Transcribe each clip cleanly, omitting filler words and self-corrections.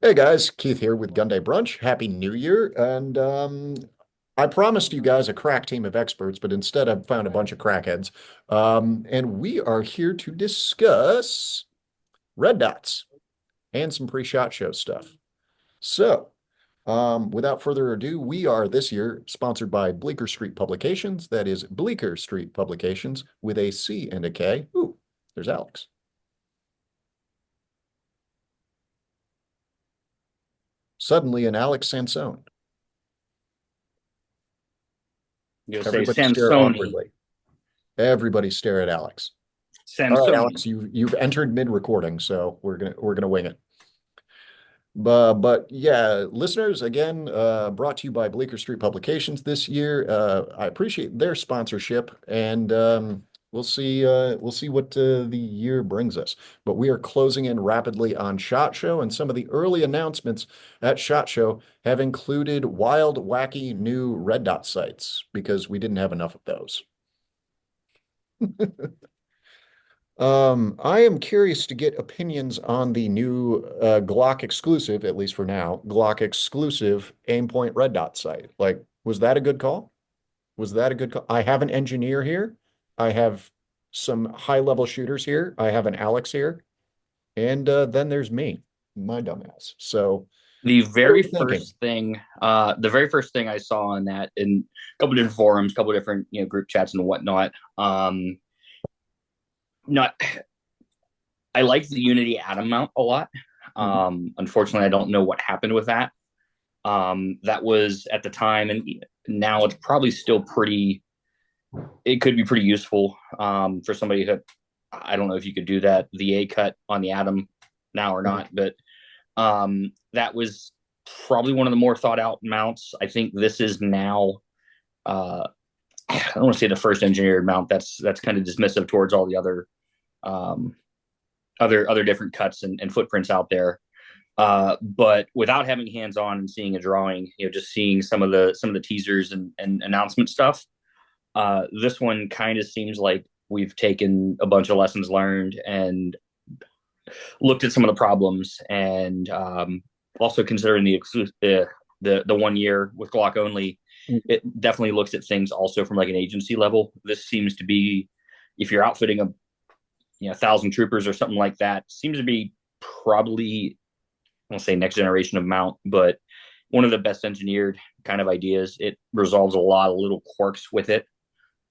Hey guys, Keith here with Gunday Brunch. Happy New Year. And I promised you guys a crack team of experts, but instead I've found a bunch of crackheads. And we are here to discuss red dots and some pre-shot show stuff. So, without further ado, we are this year sponsored by Bleecker Street Publications. That is Bleecker Street Publications with a C and a K. Ooh, there's Alex. Suddenly an Alex Sansone. You'll say Everybody stare Samsoni. awkwardly. Everybody stare at Alex. All right, Samsoni. Alex, you've entered mid-recording, so we're gonna wing it. But yeah, listeners, again, brought to you by Bleecker Street Publications this year. I appreciate their sponsorship, and we'll see what the year brings us. But we are closing in rapidly on SHOT Show, and some of the early announcements at SHOT Show have included wild, wacky new red dot sights because we didn't have enough of those. I am curious to get opinions on the new Glock exclusive, at least for now, Glock exclusive aim point red dot sight. Like, was that a good call? Was that a good call? I have an engineer here. I have some high level shooters here. I have an Alex here. And then there's me, my dumbass. So, The what are very we thinking? first thing, the very first thing I saw on that in a couple different forums, a couple different group chats and whatnot. Not, I like the Unity Atom mount a lot. Mhm. Unfortunately, I don't know what happened with that. That was at the time, and now it's probably still pretty. It could be pretty useful for somebody who I don't know if you could do that the A cut on the Atom now or not, but that was probably one of the more thought out mounts. I think this is now. I don't want to say the first engineered mount. That's kind of dismissive towards all the um, other different cuts and footprints out there. But without having hands on and seeing a drawing, just seeing some of the teasers and announcement stuff, this one kind of seems like we've taken a bunch of lessons learned and looked at some of the problems and also considering the 1 year with Glock only, it definitely looks at things also from like an agency level. This seems to be if you're outfitting a 1,000 troopers or something like that, seems to be probably I won't say next generation of mount, but one of the best engineered kind of ideas. It resolves a lot of little quirks with it.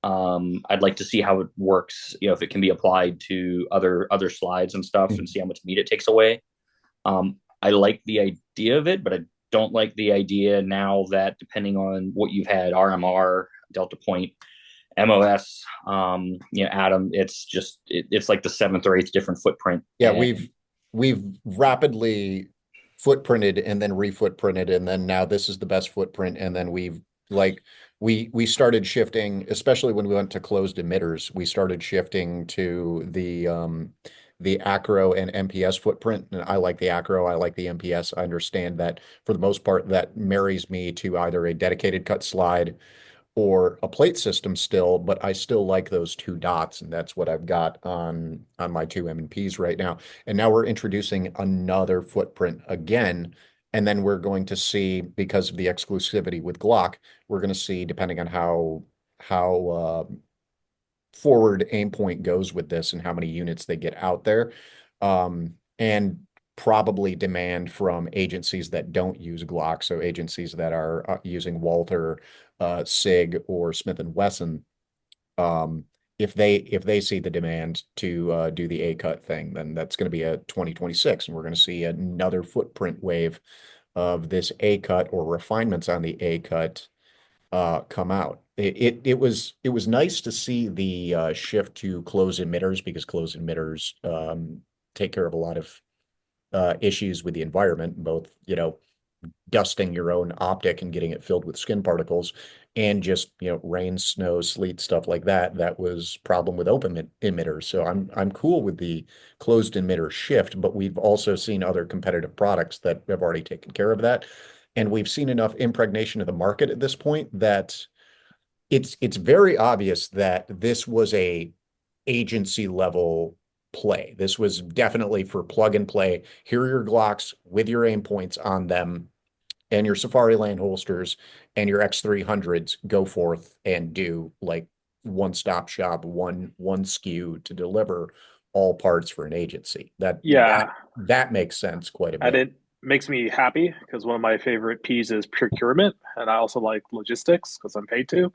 I'd like to see how it works, if it can be applied to other slides and stuff, and see how much meat it takes away. I like the idea of it, but I don't like the idea now that depending on what you've had, RMR, Delta Point, MOS, Atom, it's like the seventh or eighth different footprint, Yeah, and we've rapidly footprinted and then refootprinted, and then now this is the best footprint, and then like we started shifting, especially when we went to closed emitters, we started shifting to the acro and MPS footprint. And I like the acro, I like the MPS. I understand that for the most part that marries me to either a dedicated cut slide or a plate system still, but I still like those two dots, and that's what I've got on my two M&Ps right now. And now we're introducing another footprint again, and then we're going to see, because of the exclusivity with Glock, we're going to see, depending on how forward aim point goes with this and how many units they get out there, and probably demand from agencies that don't use Glock, so agencies that are using Walther, SIG, or Smith and Wesson. Um, if they see the demand to do the A cut thing, then that's going to be a 2026, and we're going to see another footprint wave of this A cut or refinements on the A cut come out. It was nice to see the shift to closed emitters, because closed emitters take care of a lot of issues with the environment, both, dusting your own optic and getting it filled with skin particles, and just, rain, snow, sleet, stuff like that. That was problem with open emitters. So I'm cool with the closed emitter shift, but we've also seen other competitive products that have already taken care of that. And we've seen enough impregnation of the market at this point that it's very obvious that this was a agency level. play. This was definitely for plug and play. Here are your Glocks with your aim points on them and your Safari Lane holsters and your X300s. Go forth and do like one-stop shop, one SKU to deliver all parts for an agency. Yeah, That makes sense quite a and bit. it makes me happy because one of my favorite P's is procurement, and I also like logistics because I'm paid to.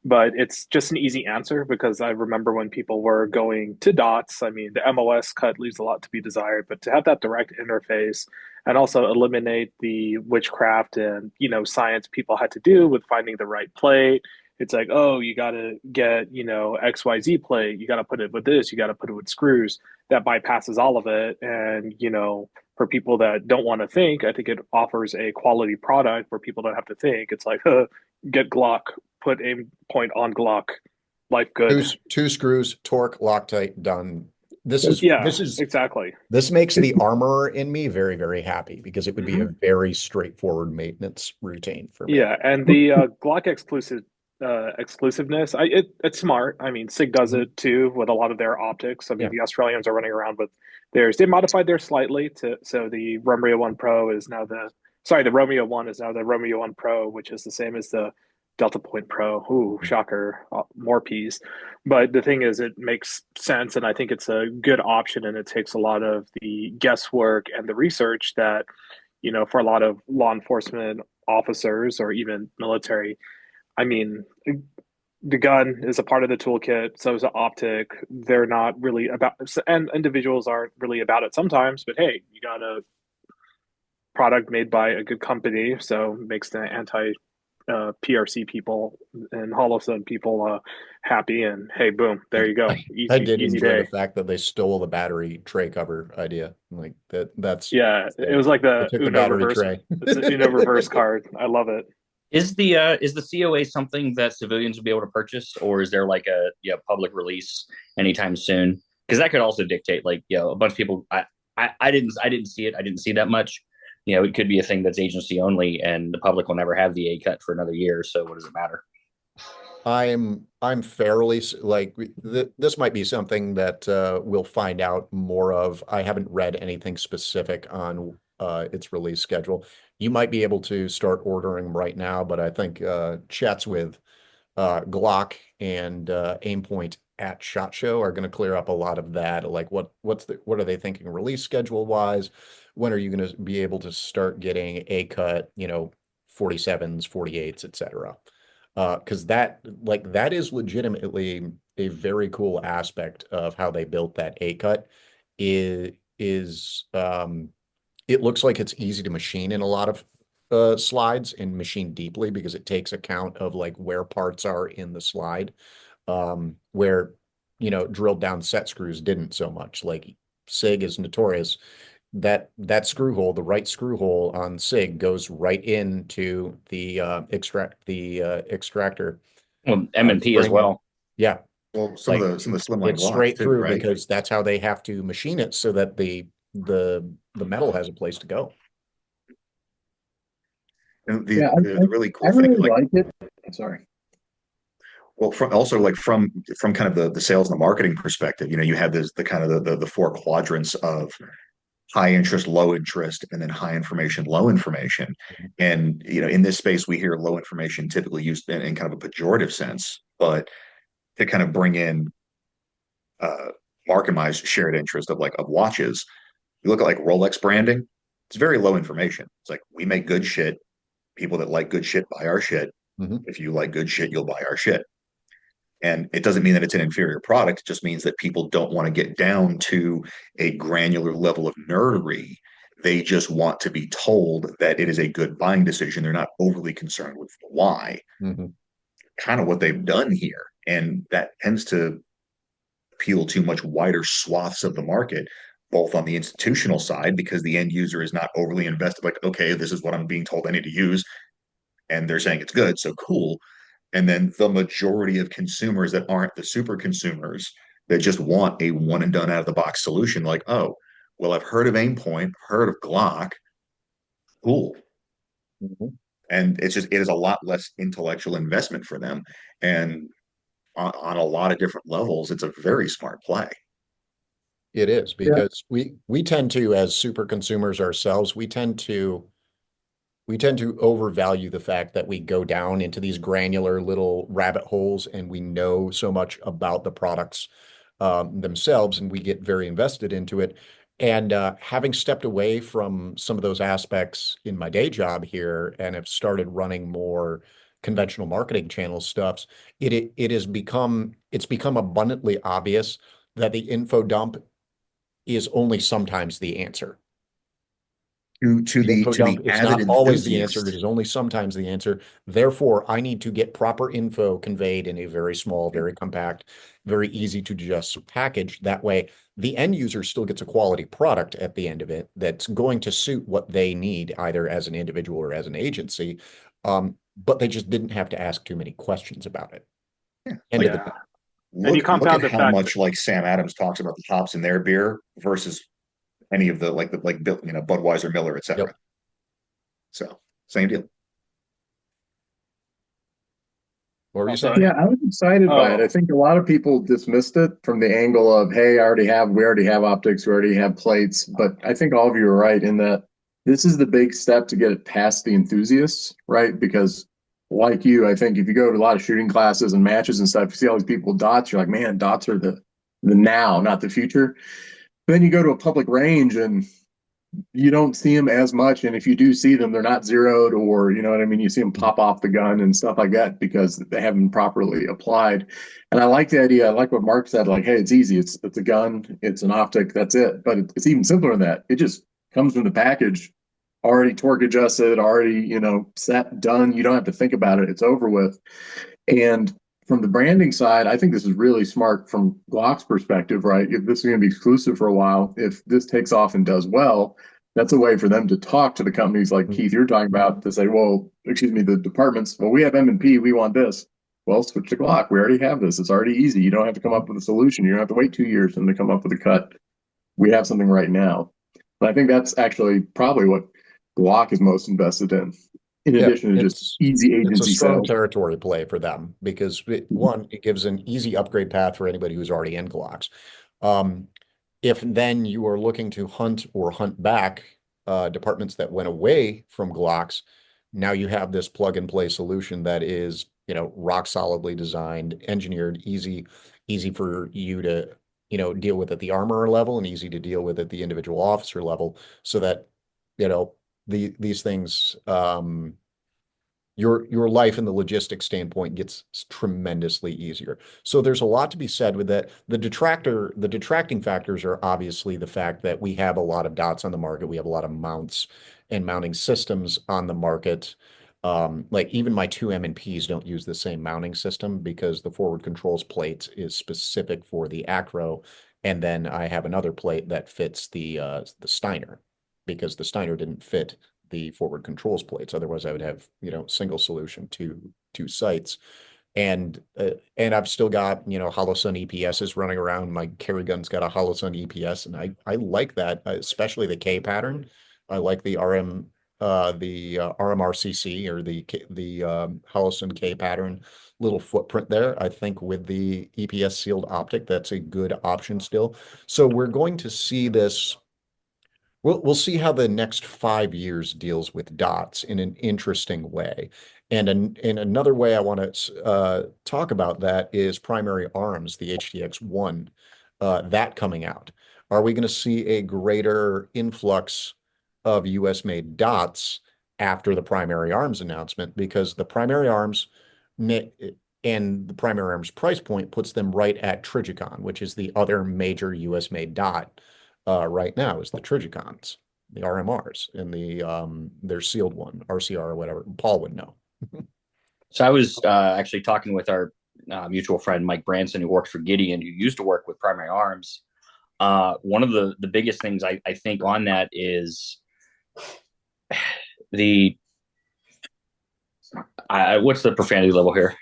But it's just an easy answer because I remember when people were going to dots. I mean, the MOS cut leaves a lot to be desired, but to have that direct interface and also eliminate the witchcraft and science people had to do with finding the right plate. It's like, oh, you got to get XYZ plate. You got to put it with this. You got to put it with screws. That bypasses all of it, and for people that don't want to think, I think it offers a quality product where people don't have to think. It's like, get Glock, put aim point on Glock, life Two, good. two screws, torque, Loctite, done. This is Yeah, this is exactly. this makes the armorer in me very, very happy because it would be a Hmm. very straightforward maintenance routine for me. Yeah, and the Glock exclusiveness, it's smart. I mean, Sig does Mhm. it too with a lot of their optics. I mean, Yeah. the Australians are running around with theirs. They modified theirs slightly to so the Romeo One Pro is now the Romeo One is now the Romeo One Pro, which is the same as the Delta Point Pro. Ooh, shocker, more P's. But the thing is, it makes sense, and I think it's a good option, and it takes a lot of the guesswork and the research that for a lot of law enforcement officers or even military. I mean, the gun is a part of the toolkit, so is the optic. They're not really about, and individuals aren't really about it sometimes, but hey, you got a product made by a good company, so makes the anti PRC people and Holocene people happy. And hey, boom, there you go. I Easy, did easy enjoy the day. fact that they stole the battery tray cover idea. Like that's Yeah, it sick. was like They the took the Uno battery reverse. tray. It's the Uno reverse card. I love it. Is the COA something that civilians will be able to purchase, or is there like a public release anytime soon? Because that could also dictate like a bunch of people. I didn't see it. I didn't see that much. It could be a thing that's agency only, and the public will never have the A cut for another year. So what does it matter? I'm fairly like this might be something that we'll find out more of. I haven't read anything specific on its release schedule. You might be able to start ordering right now, but I think chats with Glock and Aimpoint at SHOT Show are going to clear up a lot of that. Like what are they thinking release schedule wise? When are you going to be able to start getting a cut, 47s, 48s, etc. Because that is legitimately a very cool aspect of how they built that A cut is it looks like it's easy to machine in a lot of slides and machine deeply because it takes account of like where parts are in the slide, where drilled down set screws didn't so much. Like SIG is notorious that screw hole, the right screw hole on SIG goes right into the extractor Well, M&P as spring. well. Yeah, Well, some of like the slimline it's blocks straight too, through right? because that's how they have to machine it so that the metal has a place to go. And Yeah, the really I cool thing is really like, like it. I'm sorry. well, from also like from kind of the sales and the marketing perspective, you have this the kind of the four quadrants of high interest, low interest, and then high information, low information. And in this space, we hear low information typically used in kind of a pejorative sense, but to kind of bring in uh Mark and my shared interest of watches, you look at like Rolex branding, it's very low information. It's like we make good shit. People that like good shit buy our shit. Mhm. If you like good shit, you'll buy our shit. And it doesn't mean that it's an inferior product. It just means that people don't want to get down to a granular level of nerdery. They just want to be told that it is a good buying decision. They're not overly concerned with the why. Mhm. Kind of what they've done here. And that tends to appeal to much wider swaths of the market, both on the institutional side, because the end user is not overly invested, like, okay, this is what I'm being told I need to use, and they're saying it's good, so cool. And then the majority of consumers that aren't the super consumers that just want a one and done out of the box solution, like, oh, well, I've heard of Aimpoint, heard of Glock, cool. Mhm. And it is a lot less intellectual investment for them. And on a lot of different levels, it's a very smart play. It is Yeah. because we tend to, as super consumers ourselves, we tend to overvalue the fact that we go down into these granular little rabbit holes and we know so much about the products themselves, and we get very invested into it. And having stepped away from some of those aspects in my day job here and have started running more conventional marketing channel stuffs, it has become abundantly obvious that the info dump is only sometimes the answer. The info To dump the is avid not always the answer. It enthusiast. is only sometimes the answer. Therefore, I need to get proper info conveyed in a very small, very compact, very easy to digest package. That way, the end user still gets a quality product at the end of it that's going to suit what they need, either as an individual or as an agency. But they just didn't have to ask too many questions about it. Yeah, End like of the Yeah. day. And you look at compound the how fact that, much like Sam Adams talks about the hops in their beer versus any of the Budweiser, Miller, Yep. etc. So same deal. What were you also, saying? Yeah, I was excited by it. I oh, think a lot of people dismissed it from the angle of, hey, we already have optics, we already have plates. But I think all of you are right in that this is the big step to get it past the enthusiasts, right? Because like you, I think if you go to a lot of shooting classes and matches and stuff, you see all these people with dots, you're like, man, dots are the now, not the future. But then you go to a public range and you don't see them as much. And if you do see them, they're not zeroed, or, you know what I mean? You see them pop off the gun and stuff like that because they haven't been properly applied. And I like the idea. I like what Mark said, like, hey, it's easy. It's a gun, it's an optic, that's it. But it's even simpler than that. It just comes from the package, already torque adjusted, already, set, done. You don't have to think about it. It's over with. And from the branding side, I think this is really smart from Glock's perspective, right? If this is going to be exclusive for a while, if this takes off and does well, that's a way for them to talk to the companies like Keith you're talking about to say, well, excuse me, the departments, well, we have M&P, we want this. Well, switch to Glock. We already have this. It's already easy. You don't have to come up with a solution. You don't have to wait 2 years and to come up with a cut. We have something right now. But I think that's actually probably what Glock is most invested in Yeah, addition to just it's easy it's a agency strong sales. territory play for them because one, it gives an easy upgrade path for anybody who's already in Glocks. Um, if then you are looking to hunt or hunt back departments that went away from Glocks, now you have this plug and play solution that is, rock solidly designed, engineered, easy for you to, deal with at the armorer level and easy to deal with at the individual officer level, so that, you know, these things your life and the logistics standpoint gets tremendously easier. So there's a lot to be said with that. The detracting factors are obviously the fact that we have a lot of dots on the market. We have a lot of mounts and mounting systems on the market. Like even my two M&Ps don't use the same mounting system because the forward controls plate is specific for the acro, and then I have another plate that fits the Steiner because the Steiner didn't fit the forward controls plates. Otherwise, I would have, single solution two sites. And I've still got, HoloSun EPSs running around. My carry gun's got a HoloSun EPS, and I like that, especially the K pattern. I like the RMRCC or the HoloSun K pattern little footprint there. I think with the EPS sealed optic, that's a good option still. So we're going to see this. We'll see how the next 5 years deals with dots in an interesting way. And in another way I want to talk about that is primary arms, the HTX-1, that coming out. Are we going to see a greater influx of US made dots after the primary arms announcement? Because the primary arms and the primary arms price point puts them right at Trigicon, which is the other major US made dot right now is the Trigicons, the RMRs, and their sealed one, RCR or whatever. Paul would know. So I was actually talking with our mutual friend Mike Branson, who works for Gideon, who used to work with Primary Arms. One of the biggest things I think on that is the what's the profanity level here?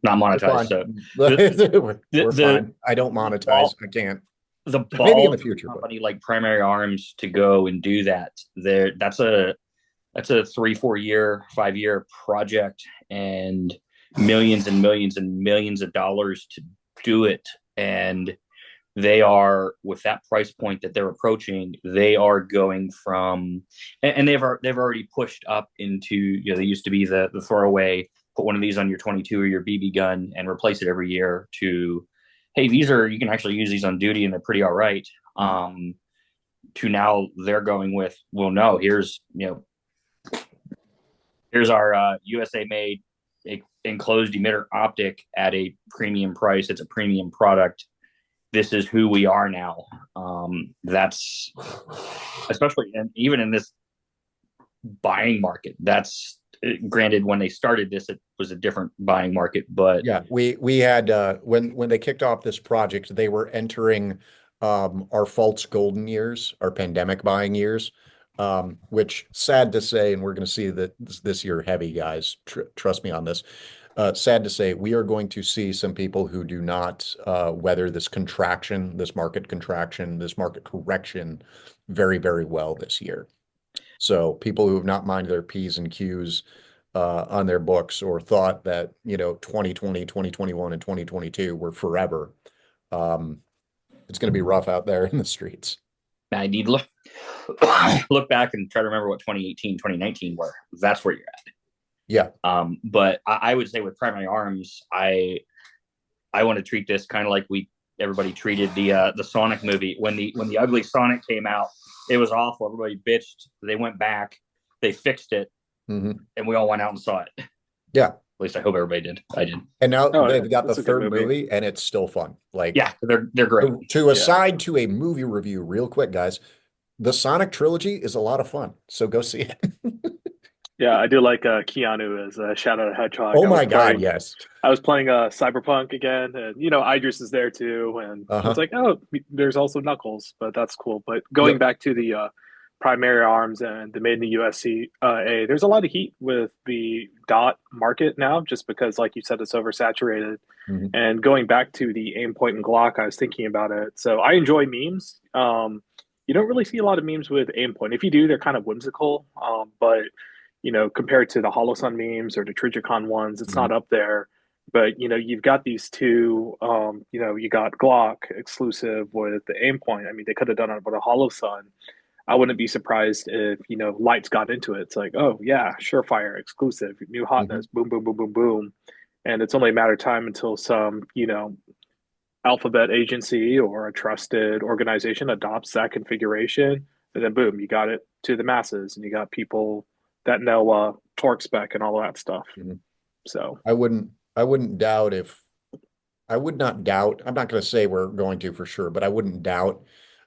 Not monetized. So We're fine. I don't monetize. I can't. The Maybe in balls the of future, a but company like Primary Arms to go and do that. That's a 3-4 year, 5 year project, and millions and millions and millions of dollars to do it. And they are, with that price point that they're approaching, they are going from, and they've already pushed up into, they used to be the throwaway, put one of these on your 22 or your BB gun and replace it every year, to, hey, these are, you can actually use these on duty and they're pretty all right. To now they're going with, well, no, here's our USA made enclosed emitter optic at a premium price. It's a premium product. This is who we are now. That's, especially, and even in this buying market, that's, granted, when they started this, it was a different buying market, but Yeah, we had when they kicked off this project, they were entering our false golden years, our pandemic buying years, which, sad to say, and we're going to see that this year heavy, guys. Trust me on this. Sad to say, we are going to see some people who do not weather this contraction, this market contraction, this market correction very, very well this year. So people who have not minded their P's and Q's on their books, or thought that, 2020, 2021, and 2022 were forever, it's going to be rough out there in the streets. I need to look back and try to remember what 2018, 2019 were. That's where you're at. Yeah. But I would say with Primary Arms, I want to treat this kind of like everybody treated the Sonic movie. When the ugly Sonic came out, it was awful. Everybody bitched. They went back, they fixed it, and we all went out and saw it. Yeah. At least I hope everybody did. I did. And now they've yeah, got the that's a good third movie, and it's still fun. Like, Yeah, they're great. to aside to a movie review real quick, guys, the Sonic trilogy is a lot of fun. So go see it. Yeah, I do like Keanu as Shadow the Hedgehog. Oh my God, yes. I was playing Cyberpunk again, and Idris is there too, and it's like, oh, there's also Knuckles, but that's cool. But going back to the Primary Arms and the Made in the USA, there's a lot of heat with the dot market now, just because, like you said, it's oversaturated. And going back to the aim point and Glock, I was thinking about it. So I enjoy memes. You don't really see a lot of memes with aim point. If you do, they're kind of whimsical, but compared to the Holosun memes or the Trigicon ones, it's not up there. But you've got these two. You got Glock exclusive with the aim point. I mean, they could have done it with a Holosun. I wouldn't be surprised if Lights got into it. It's like, oh yeah, Surefire exclusive, new hotness, boom, boom, boom, boom, boom, and it's only a matter of time until some alphabet agency or a trusted organization adopts that configuration, and then boom, you got it to the masses, and you got people that know torque spec and all that stuff. So I wouldn't doubt I would not doubt, I'm not going to say we're going to for sure, but I wouldn't doubt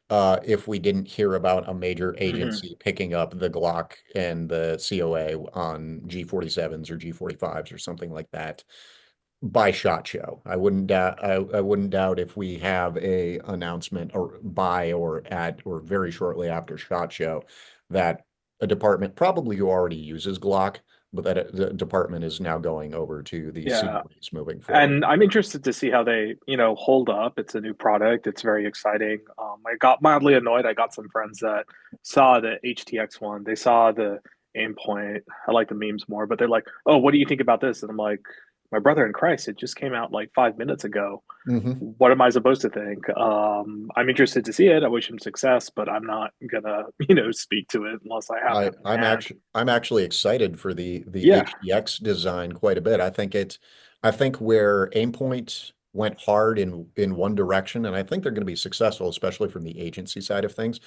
if we didn't hear about a major agency picking up the Glock and the COA on G47s or G45s or something like that by SHOT Show. I wouldn't doubt if we have a announcement or very shortly after SHOT Show that a department, probably who already uses Glock, but that the department is now going over to the COAs moving forward. And I'm interested to see how they, hold up. It's a new product. It's very exciting. I got mildly annoyed. I got some friends that saw the HTX one. They saw the aim point. I like the memes more, but they're like, oh, what do you think about this? And I'm like, my brother in Christ, it just came out like 5 minutes ago. What am I supposed to think? I'm interested to see it. I wish him success, but I'm not gonna, speak to it unless I have it. I'm actually excited for the HDX design quite a bit. I think where Aimpoint went hard in one direction, and I think they're going to be successful, especially from the agency side of things.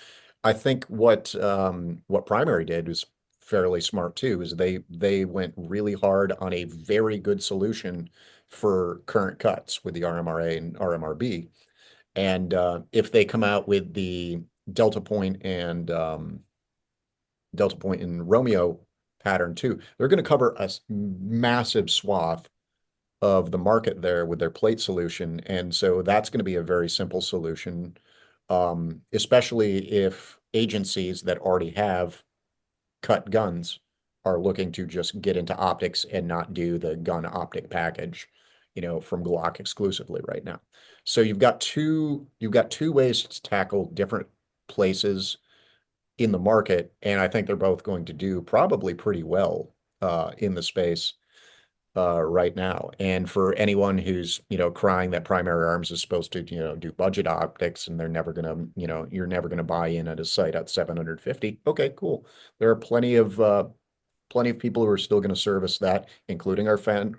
I think what Primary did was fairly smart too, is they went really hard on a very good solution for current cuts with the RMRA and RMRB. And if they come out with the Delta Point and Romeo pattern too, they're going to cover a massive swath of the market there with their plate solution. And so that's going to be a very simple solution, especially if agencies that already have cut guns are looking to just get into optics and not do the gun optic package, from Glock exclusively right now. So you've got two ways to tackle different places in the market, and I think they're both going to do probably pretty well in the space. right now. And for anyone who's, crying that Primary Arms is supposed to, do budget optics and they're never gonna, you're never gonna buy in at a site at 750. Okay, cool. There are plenty of people who are still going to service that, including our friend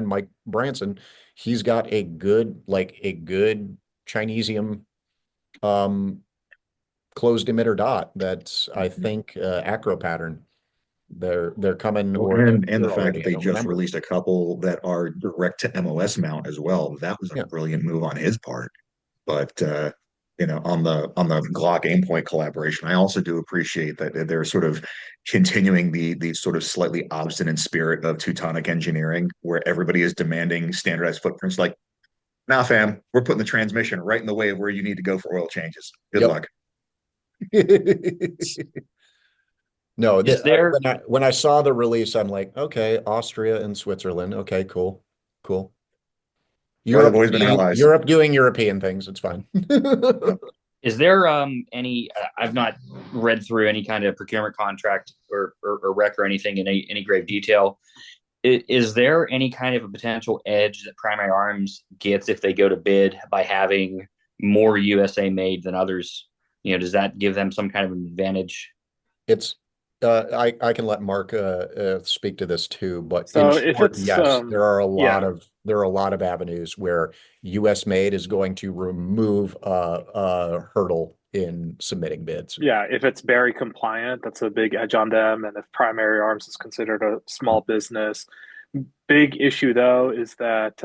Mike Branson. He's got a good Chinesium um, closed emitter dot that's I think acro pattern. They're coming Well, or they're and the here fact that already. I they don't just remember. released a couple that are direct to MOS mount as well. That was a Yeah, brilliant move on his part. But on the Glock Aimpoint collaboration, I also do appreciate that they're sort of continuing the sort of slightly obstinate spirit of Teutonic engineering, where everybody is demanding standardized footprints. Like, nah, fam, we're putting the transmission right in the way of where you need to go for oil changes. Good yep. luck. No, Is there when I saw the release, I'm like, okay, Austria and Switzerland. Okay, cool, cool. Why they've always been allies. Europe doing European things. It's fine. Yep. is there any I've not read through any kind of procurement contract or rec or anything in any grave detail. Is there any kind of a potential edge that Primary Arms gets if they go to bid by having more USA made than others? Does that give them some kind of an advantage? It's I can let Mark speak to this too, but in So if short, it's yes, yeah, there are a lot of avenues where US made is going to remove a hurdle in submitting bids. yeah, if it's Berry compliant, that's a big edge on them. And if Primary Arms is considered a small business, big issue though is that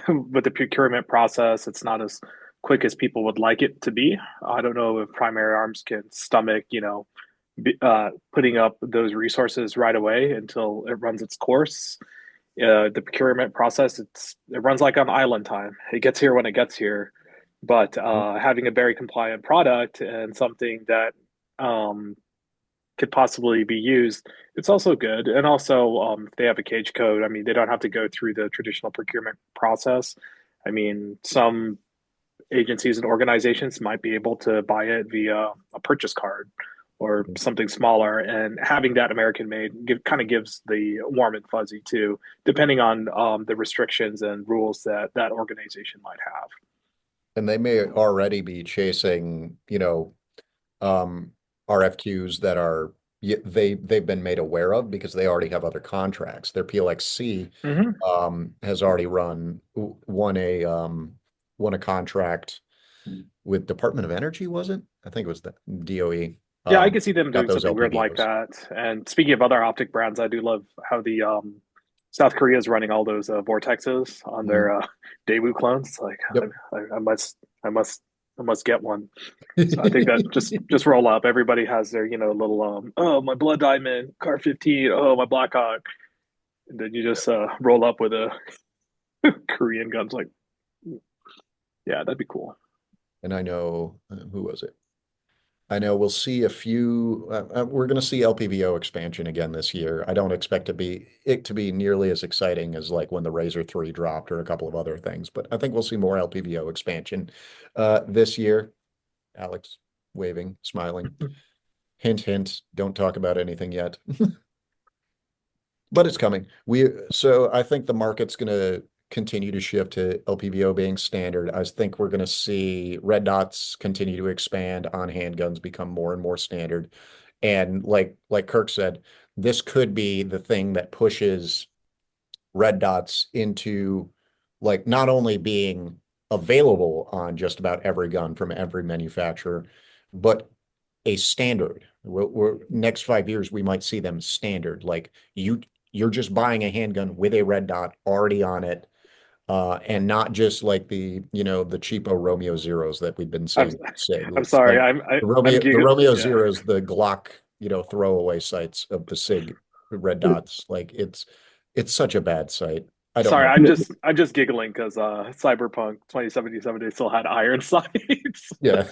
with the procurement process, it's not as quick as people would like it to be. I don't know if Primary Arms can stomach, putting up those resources right away until it runs its course. The procurement process, it runs like on island time. It gets here when it gets here. But having a very compliant product and something that um, could possibly be used, it's also good. And also, if they have a cage code, I mean, they don't have to go through the traditional procurement process. I mean, some agencies and organizations might be able to buy it via a purchase card or something smaller. And having that American made kind of gives the warm and fuzzy too, depending on the restrictions and rules that that organization might have. And they may already be chasing, um, RFQs that are they've been made aware of because they already have other contracts. Their PLXC Mm-hmm. has already won a contract with Department of Energy, was it? I think it was the DOE. Yeah, I could see them Got doing those something weird like LPVOs. that. And speaking of other optic brands, I do love how the South Korea is running all those vortexes on their Mhm. Daewoo clones. It's like Yep. I must, I must, I must get one. So I think that just roll up. Everybody has their little oh, my blood diamond car 15, oh, my Blackhawk, and then you just roll up with a Korean guns. Like, yeah, that'd be cool. And I know who was it? I know we'll see a few. We're going to see LPVO expansion again this year. I don't expect it to be nearly as exciting as like when the Razor 3 dropped or a couple of other things, but I think we'll see more LPVO expansion this year. Alex waving, smiling. Hint, hint. Don't talk about anything yet. But it's coming. So I think the market's going to continue to shift to LPVO being standard. I think we're going to see red dots continue to expand on handguns, become more and more standard. And like Kirk said, this could be the thing that pushes red dots into like not only being available on just about every gun from every manufacturer, but a standard. Next 5 years, we might see them standard. Like you're just buying a handgun with a red dot already on it, and not just like the cheapo Romeo Zeros that we've been I'm seeing with SIG. I'm It's sorry. like I'm The giggling. Romeo Yeah. Zeros, the Glock, throwaway sites of the SIG red dots. Like it's such a bad sight. I don't Sorry, know. I'm just giggling because Cyberpunk 2077 they still had iron sights. Yeah.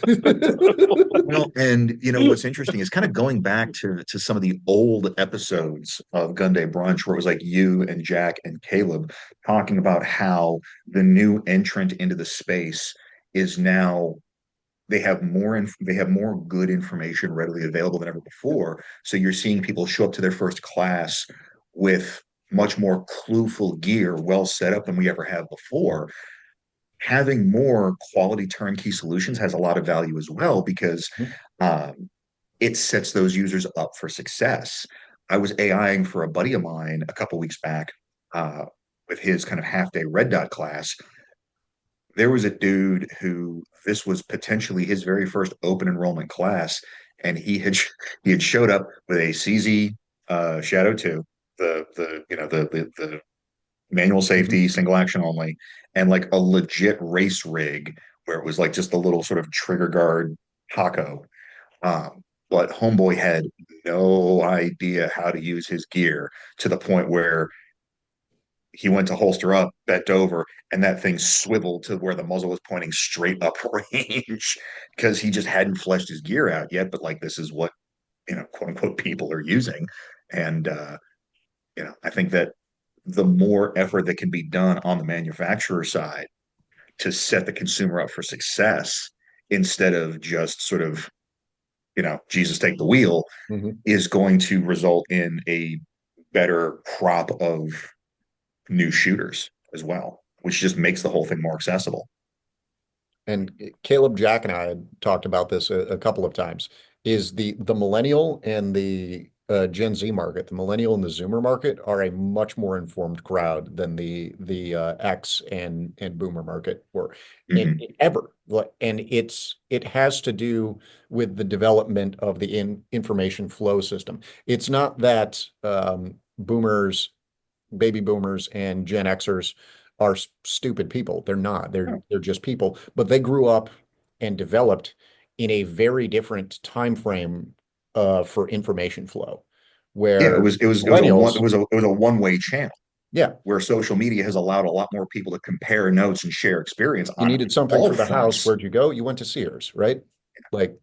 Well, and what's interesting is kind of going back to some of the old episodes of Gunday Brunch, where it was like you and Jack and Caleb talking about how the new entrant into the space is now they have more good information readily available than ever before. So you're seeing people show up to their first class with much more clueful gear, well set up than we ever have before. Having more quality turnkey solutions has a lot of value as well because um, it sets those users up for success. I was AIing for a buddy of mine a couple weeks back uh, with his kind of half day red dot class. There was a dude who this was potentially his very first open enrollment class, and he had showed up with a CZ Shadow 2, the manual Mhm. safety, single action only, and like a legit race rig where it was like just a little sort of trigger guard taco. But Homeboy had no idea how to use his gear to the point where he went to holster up, bent over, and that thing swiveled to where the muzzle was pointing straight up range because he just hadn't fleshed his gear out yet. But like, this is what, quote unquote, people are using. And, I think that the more effort that can be done on the manufacturer side to set the consumer up for success instead of just sort of, Jesus take the wheel Mhm. is going to result in a better crop of new shooters as well, which just makes the whole thing more accessible. And Caleb, Jack, and I had talked about this a couple of times. Is the millennial and the Gen Z market, the millennial and the Zoomer market, are a much more informed crowd than the X and Boomer market or Mhm. ever. And it has to do with the development of the information flow system. It's not that Boomers, baby boomers and Gen Xers are stupid people. They're not. They're just people, but they grew up and developed in a very different time frame for information flow, Yeah, where it was a one millennials, it was a one-way channel yeah, where social media has allowed a lot more people to compare notes and share experience you on needed something all for the house. fronts. Where'd you go? You went to Sears, right? Like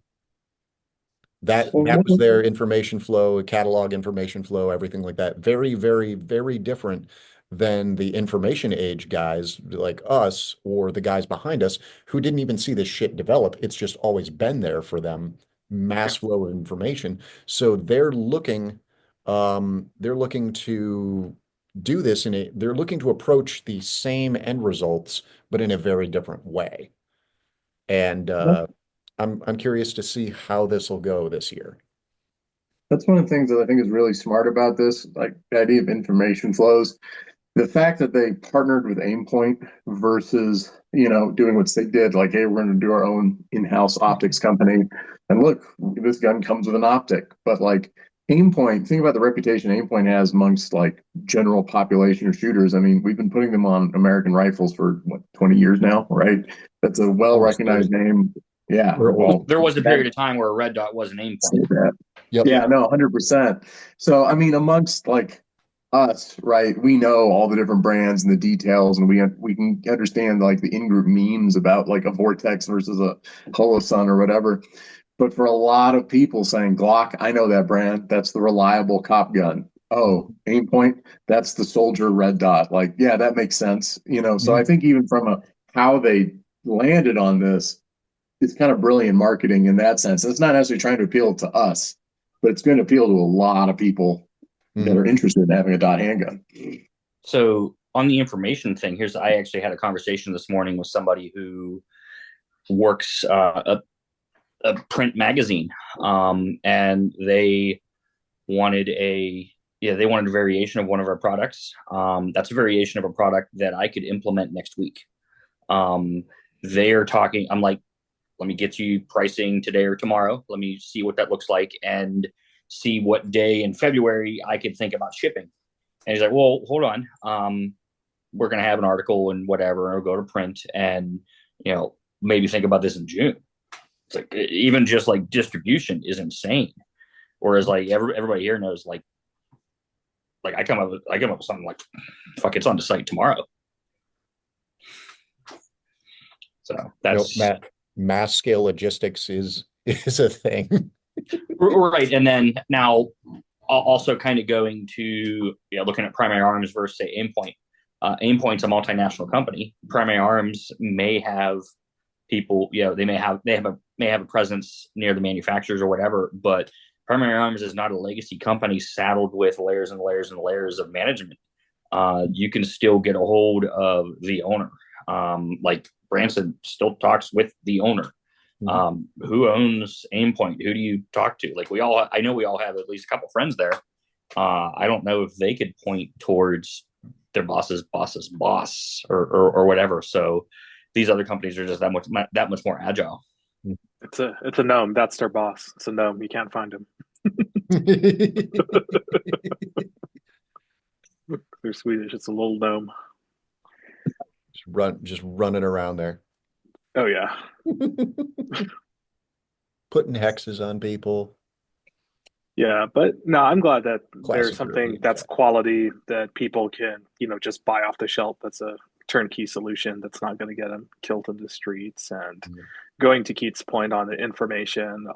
Well, that was their information flow, catalog information flow, everything like that. Very, very, very different than the information age guys like us or the guys behind us who didn't even see this shit develop. It's just always been there for them, mass flow of information. So they're looking to do this they're looking to approach the same end results, but in a very different way. And I'm curious to see how this will go this year. That's one of the things that I think is really smart about this, like the idea of information flows. The fact that they partnered with Aimpoint versus, doing what they did, like, hey, we're going to do our own in-house optics company. And look, this gun comes with an optic. But like Aimpoint, think about the reputation Aimpoint has amongst like general population of shooters. I mean, we've been putting them on American rifles for what, 20 years now, right? That's a Almost well-recognized 30. name. Yeah. We're old. Well, There was a that, period of time where a red dot was an aim say point. that. Yep. Yeah, no, 100%. So, I mean, amongst like us, right, we know all the different brands and the details, and we can understand like the in-group memes about like a Vortex versus a Holosun or whatever. But for a lot of people saying Glock, I know that brand. That's the reliable cop gun. Oh, Aimpoint, that's the soldier red dot. Like, yeah, that makes sense. So I Mhm. think even from a how they landed on this, it's kind of brilliant marketing in that sense. It's not necessarily trying to appeal to us, but it's going to appeal to a lot of people that are Mhm. interested in having a dot handgun. So on the information thing, I actually had a conversation this morning with somebody who works a print magazine, and wanted a they wanted a variation of one of our products. That's a variation of a product that I could implement next week. Um, they're talking. I'm like, let me get you pricing today or tomorrow. Let me see what that looks like and see what day in February I could think about shipping. And he's like, well, hold on. We're going to have an article and whatever, and it'll go to print, and, maybe think about this in June. It's like, even just like distribution is insane. Whereas like everybody here knows, like I come up with something like, fuck, it's on the site tomorrow. So Nope. that's Mass scale logistics is a thing. right. And then now also kind of going to, looking at Primary Arms versus say Aimpoint. Aimpoint's a multinational company. Primary Arms may have people, they have a presence near the manufacturers or whatever, but Primary Arms is not a legacy company saddled with layers and layers and layers of management. you can still get a hold of the owner. Like Branson still talks with the owner. Who owns Aimpoint? Who do you talk to? Like I know we all have at least a couple friends there. I don't know if they could point towards their boss's boss or whatever. So these other companies are just that much more agile. It's a gnome. That's their boss. It's a gnome. You can't find him. They're Swedish. It's a little gnome. Just running around there. Oh yeah. Putting hexes on people. Yeah, but no, I'm glad that there's Classic something European that's shit. quality that people can, just buy off the shelf. That's a turnkey solution that's not going to get them killed in the streets. And going to Keith's point on the information,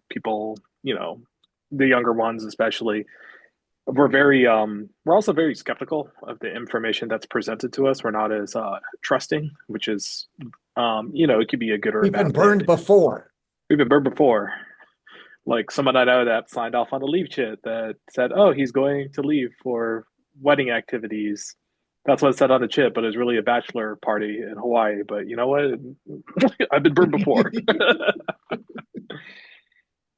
people, the younger ones especially, we're also very skeptical of the information that's presented to us. We're not as trusting, which is, it could be a good or a We've been bad burned thing. before. We've been burned before. Like someone I know that signed off on a leave chit that said, "Oh, he's going to leave for wedding activities." That's what it said on the chit, but it's really a bachelor party in Hawaii. But you know what? I've been burned before.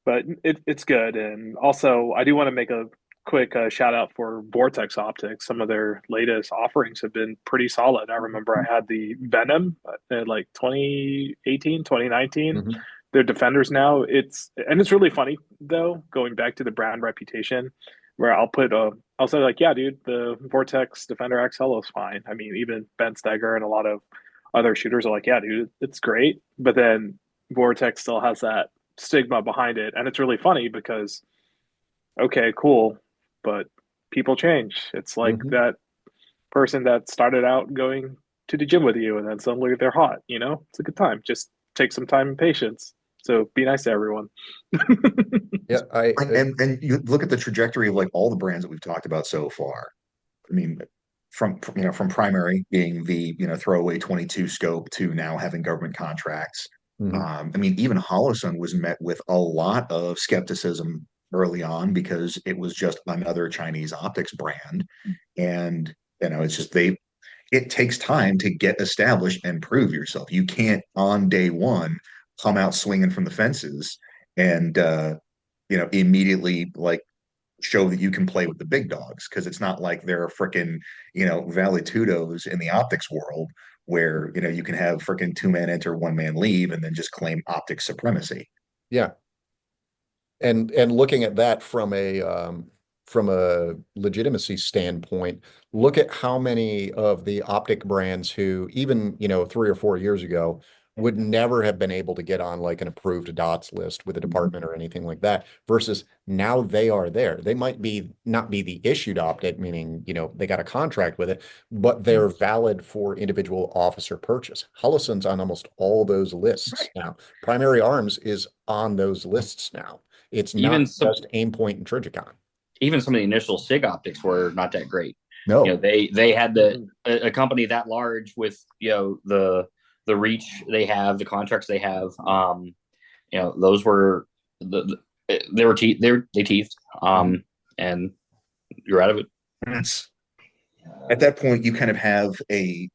But it's good. And also, I do want to make a quick shout out for Vortex Optics. Some of their latest offerings have been pretty solid. I remember I had the Venom in like 2018, 2019. They're Defenders now. It's really funny though, going back to the brand reputation, where I'll say like, yeah, dude, the Vortex Defender XL is fine. I mean, even Ben Steger and a lot of other shooters are like, yeah, dude, it's great. But then Vortex still has that stigma behind it, and it's really funny because okay, cool, but people change. It's like that person that started out going to the gym with you, and then suddenly they're hot. It's a good time. Just take some time and patience. So be nice to everyone. Yeah, And you look at the trajectory of like all the brands that we've talked about so far. I mean, from primary being the throwaway 22 scope to now having government contracts. I mean, even Holosun was met with a lot of skepticism early on because it was just another Chinese optics brand, and it's just it takes time to get established and prove yourself. You can't on day one come out swinging from the fences and immediately like show that you can play with the big dogs, because it's not like there are freaking valetudos in the optics world where you can have freaking two-man enter, one-man leave and then just claim optics supremacy. yeah. And looking at that from a legitimacy standpoint, look at how many of the optic brands who even 3 or 4 years ago would never have been able to get on like an approved dots list with a department or anything like that, versus now they are there. They might not be the issued optic, meaning they got a contract with it, but they're valid for individual officer purchase. Holosun's on almost all those lists now. Primary Arms is on those lists now. It's not just Aimpoint and Trijicon. Even some of the initial SIG optics were not that great. No, they had a company that large with the reach they have, the contracts they have. Those were they teethed, and you're out of it. At that point, you kind of have a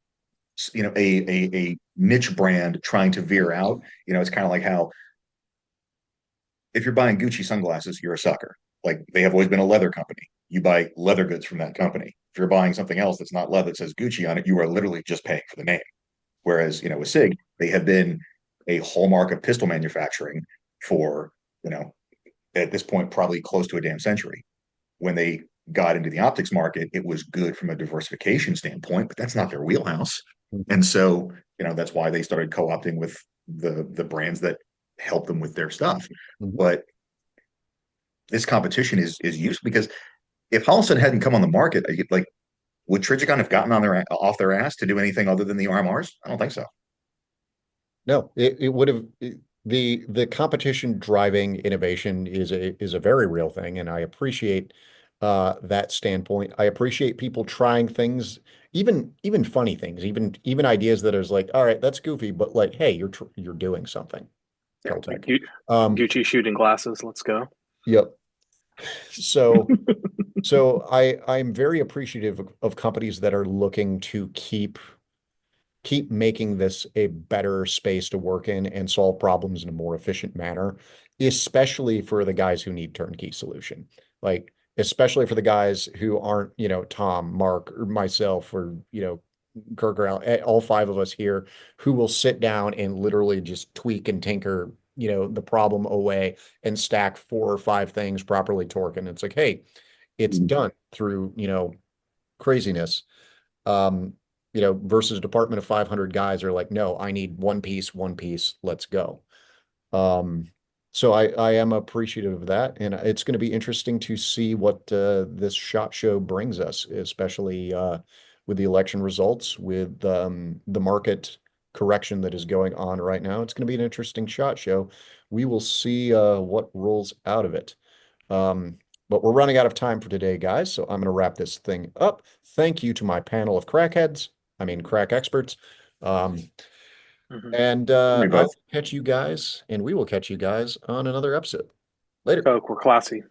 niche brand trying to veer out. It's kind of like how if you're buying Gucci sunglasses, you're a sucker. Like they have always been a leather company. You buy leather goods from that company. If you're buying something else that's not leather that says Gucci on it, you are literally just paying for the name. Whereas, with SIG, they have been a hallmark of pistol manufacturing for, at this point, probably close to a damn century. When they got into the optics market, it was good from a diversification standpoint, but that's not their wheelhouse. And so, that's why they started co-opting with the brands that help them with their stuff. But this competition is useful because if Holosun hadn't come on the market, like would Trijicon have gotten off their ass to do anything other than the RMRs? I don't think so. No, it would have the competition driving innovation is a very real thing, and I appreciate that standpoint. I appreciate people trying things, even funny things, even ideas that is like, all right, that's goofy, but like, hey, you're doing something. Gucci shooting glasses. Let's go. Yep. So I'm very appreciative of companies that are looking to keep making this a better space to work in and solve problems in a more efficient manner, especially for the guys who need turnkey solution. Like, especially for the guys who aren't, Tom, Mark, or myself, or, Kirk, or all five of us here who will sit down and literally just tweak and tinker, the problem away and stack four or five things properly torqued. And it's like, hey, it's done through, craziness. Um, versus a department of 500 guys are like, no, I need one piece, let's go. Um, so I am appreciative of that, and it's going to be interesting to see what this SHOT Show brings us, especially with the election results, with the market correction that is going on right now. It's going to be an interesting SHOT Show. We will see what rolls out of it. Um, but we're running out of time for today, guys, so I'm going to wrap this thing up. Thank you to my panel of crack experts. Um, Mhm. and We I both will catch you guys, and we will catch you guys on another episode. Later. Oh, we're classy.